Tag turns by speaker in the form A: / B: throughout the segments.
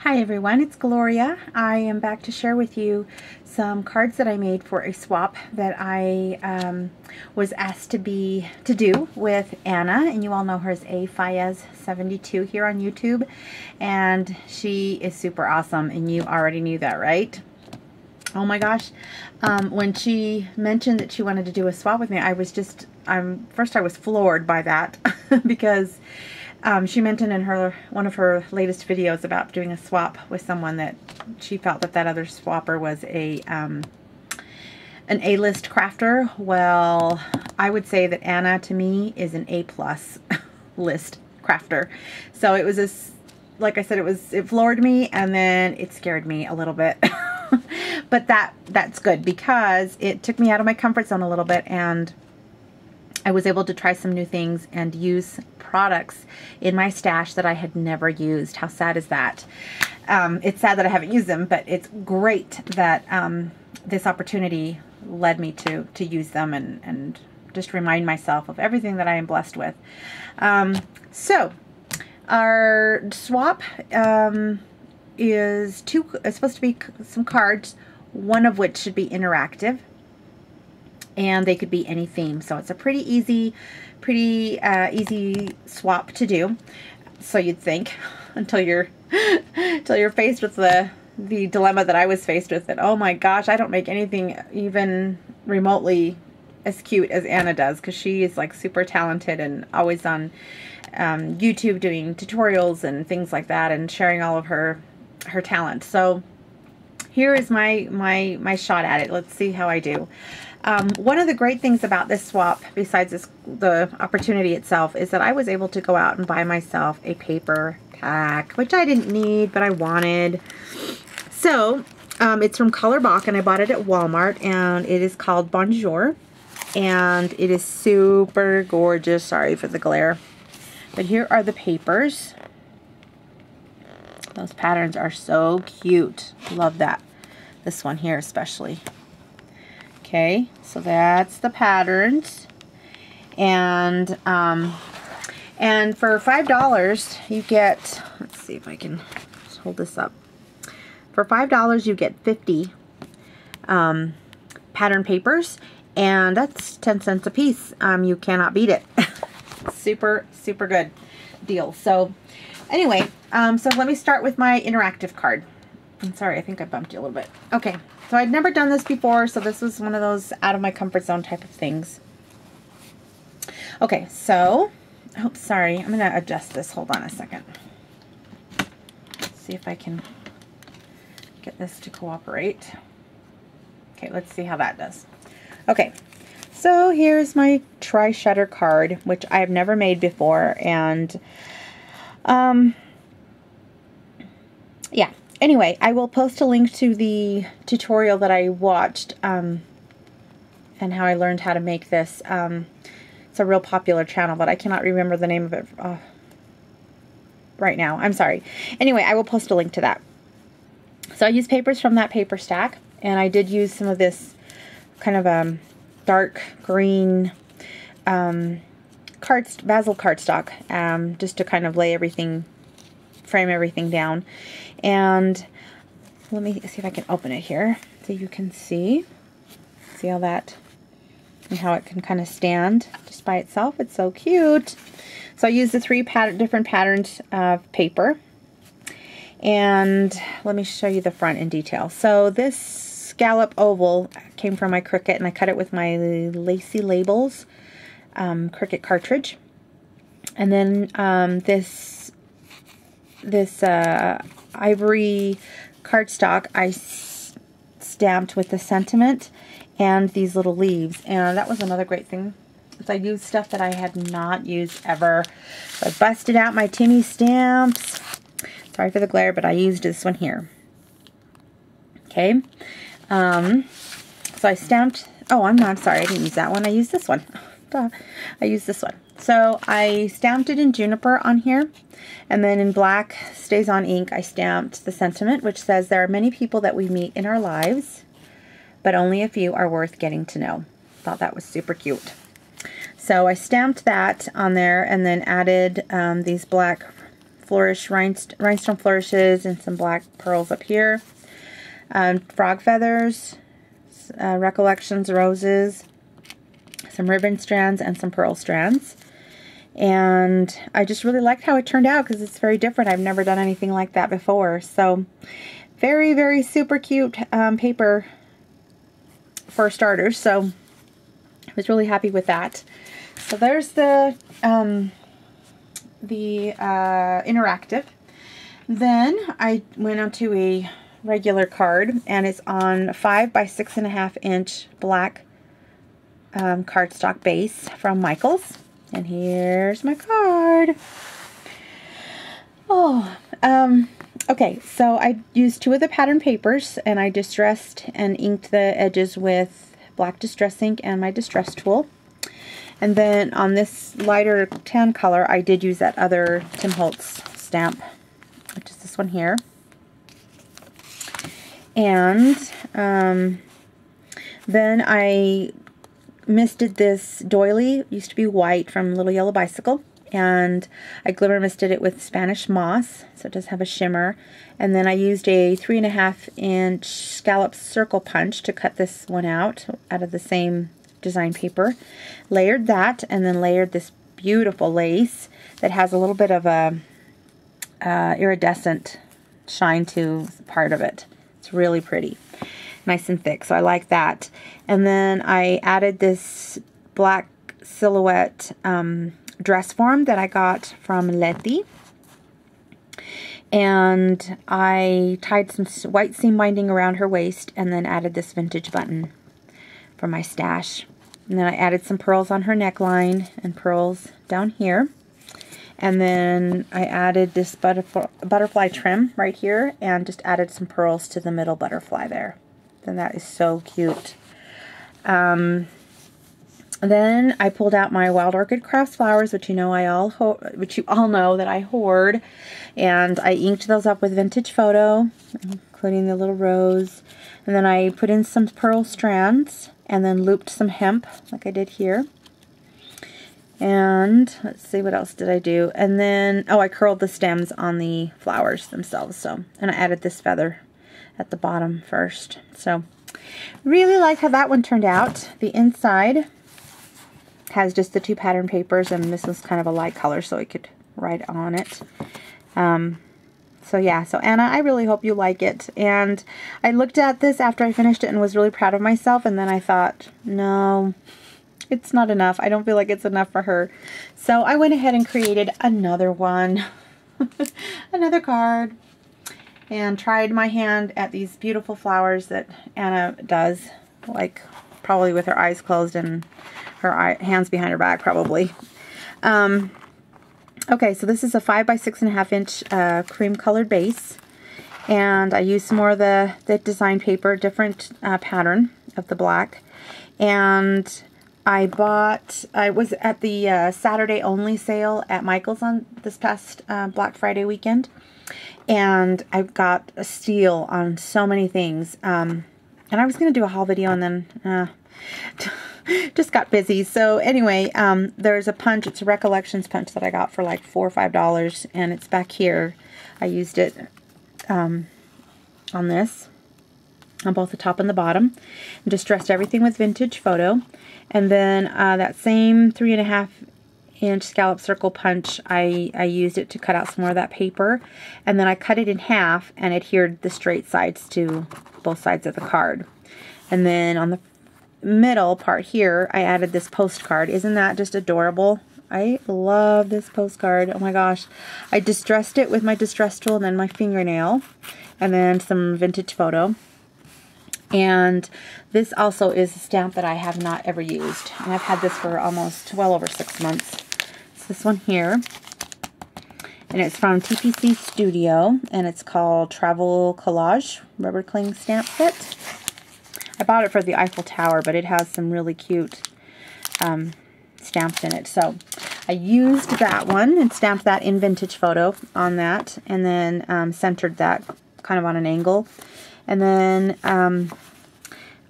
A: Hi everyone, it's Gloria. I am back to share with you some cards that I made for a swap that I was asked to do with Anna, and you all know her as afallas72 here on YouTube, and she is super awesome, and you already knew that, right? Oh my gosh, when she mentioned that she wanted to do a swap with me, first I was floored by that because she mentioned in one of her latest videos about doing a swap with someone that she felt that other swapper was an A-list crafter. Well, I would say that Anna to me is an A+ list crafter. So it was like I said, it floored me, and then it scared me a little bit. But that's good because it took me out of my comfort zone a little bit, and I was able to try some new things and use products in my stash that I had never used. How sad is that? It's sad that I haven't used them, but it's great that this opportunity led me to use them and just remind myself of everything that I am blessed with. So our swap is supposed to be some cards, one of which should be interactive, and they could be any theme. So it's a pretty easy swap to do. So you'd think, until you're faced with the dilemma that I was faced with, that oh my gosh, I don't make anything even remotely as cute as Anna does, because she is like super talented and always on YouTube doing tutorials and things like that, and sharing all of her talent. So here is my shot at it. Let's see how I do. One of the great things about this swap, besides the opportunity itself, is that I was able to go out and buy myself a paper pack, which I didn't need, but I wanted. So it's from Colorbach, and I bought it at Walmart, and it is called Bonjour, and it is super gorgeous. Sorry for the glare. But here are the papers. Those patterns are so cute. Love that. This one here especially. Okay, so that's the patterns, and for $5 you get, let's see if I can just hold this up. For $5 you get 50 pattern papers, and that's 10 cents a piece. You cannot beat it. Super good deal. So anyway, so let me start with my interactive card. I'm sorry, I think I bumped you a little bit. Okay. So I'd never done this before, so this was one of those out of my comfort zone type of things. Okay, so, oh, sorry, I'm going to adjust this. Hold on a second. Let's see if I can get this to cooperate. Okay, let's see how that does. Okay, so here's my tri-shutter card, which I've never made before, and, yeah. Anyway, I will post a link to the tutorial that I watched and how I learned how to make this. It's a real popular channel, but I cannot remember the name of it right now. I'm sorry. Anyway, I will post a link to that. So I used papers from that paper stack, and I did use some of this kind of dark green basil cardstock just to kind of frame everything down. And let me see if I can open it here so you can see how it can kind of stand just by itself. It's so cute. So I used the three different patterns of paper, and let me show you the front in detail. So this scallop oval came from my Cricut, and I cut it with my Lacy Labels Cricut cartridge. And then this ivory cardstock I stamped with the sentiment and these little leaves, and that was another great thing. I used stuff that I had not used ever. So I busted out my Timmy stamps. Sorry for the glare, but I used this one here. Okay, so I stamped. Oh, I'm not sorry. I didn't use that one. I used this one. I used this one. So I stamped it in juniper on here, and then in black Stays On ink I stamped the sentiment, which says, "There are many people that we meet in our lives, but only a few are worth getting to know." Thought that was super cute. So I stamped that on there, and then added these black rhinestone flourishes and some black pearls up here. Frog feathers, recollections roses, some ribbon strands, and some pearl strands. And I just really liked how it turned out because it's very different. I've never done anything like that before. So very, very super cute paper for starters. So I was really happy with that. So there's the interactive. Then I went onto a regular card, and it's on 5 by 6.5 inch black cardstock base from Michaels. And here's my card. Oh, okay, so I used 2 of the pattern papers, and I distressed and inked the edges with black distress ink and my distress tool. And then on this lighter tan color, I did use that other Tim Holtz stamp, which is this one here. And then I misted this doily. It used to be white from Little Yellow Bicycle, and I glimmer misted it with Spanish moss, so it does have a shimmer. And then I used a 3.5 inch scallop circle punch to cut this one out of the same design paper. Layered that, and then layered this beautiful lace that has a little bit of a iridescent shine to part of it. It's really pretty. Nice and thick, so I like that. And then I added this black silhouette dress form that I got from Letty. And I tied some white seam binding around her waist, and then added this vintage button for my stash. And then I added some pearls on her neckline and pearls down here. And then I added this butterfly trim right here, and just added some pearls to the middle butterfly there. And that is so cute. Then I pulled out my Wild Orchid Crafts flowers, which you all know that I hoard, and I inked those up with Vintage Photo, including the little rose. And then I put in some pearl strands, and then looped some hemp, like I did here. And let's see, what else did I do? And then, oh, I curled the stems on the flowers themselves. So, and I added this feather at the bottom first. So really like how that one turned out. The inside has just the 2 pattern papers, and this was kind of a light color so I could write on it. So yeah, so Anna, I really hope you like it. And I looked at this after I finished it and was really proud of myself, and then I thought, no, it's not enough. I don't feel like it's enough for her. So I went ahead and created another one, another card, and tried my hand at these beautiful flowers that Anna does, like probably with her eyes closed and her hands behind her back probably. Okay, so this is a 5 by 6.5 inch cream colored base, and I used some more of the design paper, different pattern of the black. And I was at the Saturday only sale at Michael's on this past Black Friday weekend, and I got a steal on so many things. And I was going to do a haul video, and then just got busy. So anyway, there's a punch. It's a Recollections punch that I got for like $4 or $5, and it's back here. I used it on this, on both the top and the bottom, and distressed everything with Vintage Photo. And then that same 3.5 inch scallop circle punch, I used it to cut out some more of that paper, and then I cut it in half and adhered the straight sides to both sides of the card. And then on the middle part here, I added this postcard. Isn't that just adorable? I love this postcard. Oh my gosh. I distressed it with my distress tool and then my fingernail, and then some Vintage Photo. And this also is a stamp that I have not ever used, and I've had this for almost well over 6 months. It's this one here, and it's from TPC Studio, and it's called Travel Collage Rubber Cling Stamp Set. I bought it for the Eiffel Tower, but it has some really cute stamps in it. So I used that one and stamped that in Vintage Photo on that, and then centered that kind of on an angle. And then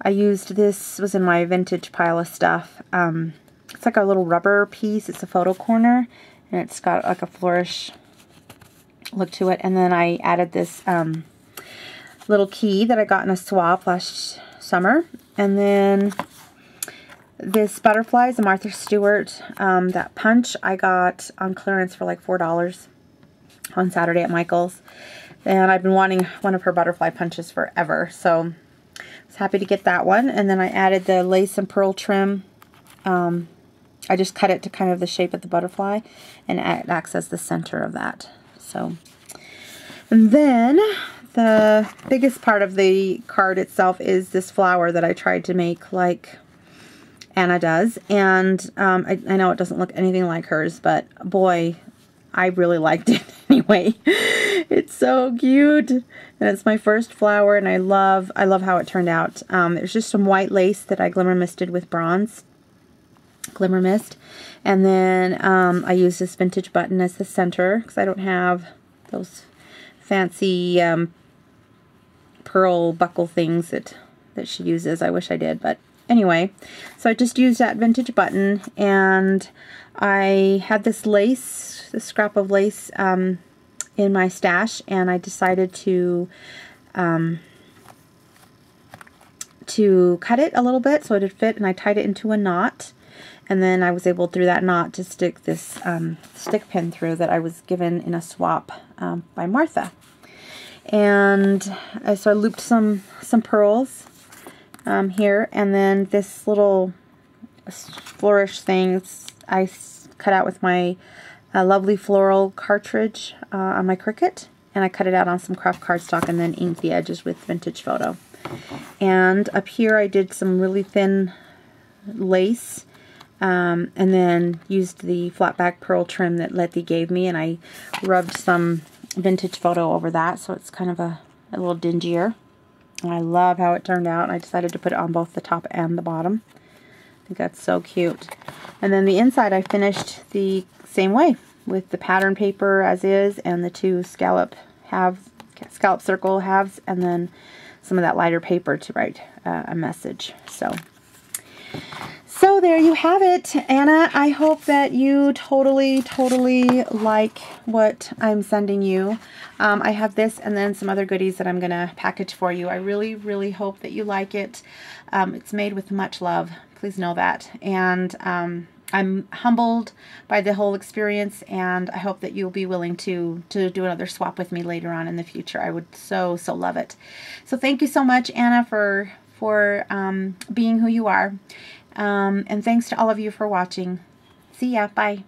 A: I used this, was in my vintage pile of stuff. It's like a little rubber piece. It's a photo corner, and it's got like a flourish look to it. And then I added this little key that I got in a swap last summer. And then this butterflies, the Martha Stewart, that punch I got on clearance for like $4 on Saturday at Michael's. And I've been wanting one of her butterfly punches forever. So I was happy to get that one. And then I added the lace and pearl trim. I just cut it to kind of the shape of the butterfly, and it acts as the center of that. So, and then the biggest part of the card itself is this flower that I tried to make like Anna does. And I know it doesn't look anything like hers, but boy, I really liked it anyway. It's so cute. And it's my first flower, and I love how it turned out. There's just some white lace that I glimmer misted with bronze glimmer mist, and then I use this vintage button as the center because I don't have those fancy pearl buckle things that she uses. I wish I did, but anyway, so I just used that vintage button, and I had this lace, this scrap of lace in my stash, and I decided to cut it a little bit so it would fit, and I tied it into a knot. And then I was able, through that knot, to stick this stick pin through that I was given in a swap by Martha. And so I looped some pearls here, and then this little flourish thing I cut out with my lovely floral cartridge on my Cricut, and I cut it out on some craft cardstock and then inked the edges with Vintage Photo. And up here I did some really thin lace. And then used the flat back pearl trim that Letty gave me, and I rubbed some Vintage Photo over that, so it's kind of a little dingier. And I love how it turned out. I decided to put it on both the top and the bottom. I think that's so cute. And then the inside I finished the same way with the pattern paper as is, and the two scallop circle halves, and then some of that lighter paper to write a message. So there you have it, Anna. I hope that you totally like what I'm sending you. I have this and then some other goodies that I'm going to package for you. I really hope that you like it. It's made with much love. Please know that. And I'm humbled by the whole experience, and I hope that you'll be willing to do another swap with me later on in the future. I would so love it. So thank you so much, Anna, for being who you are. And thanks to all of you for watching. See ya. Bye.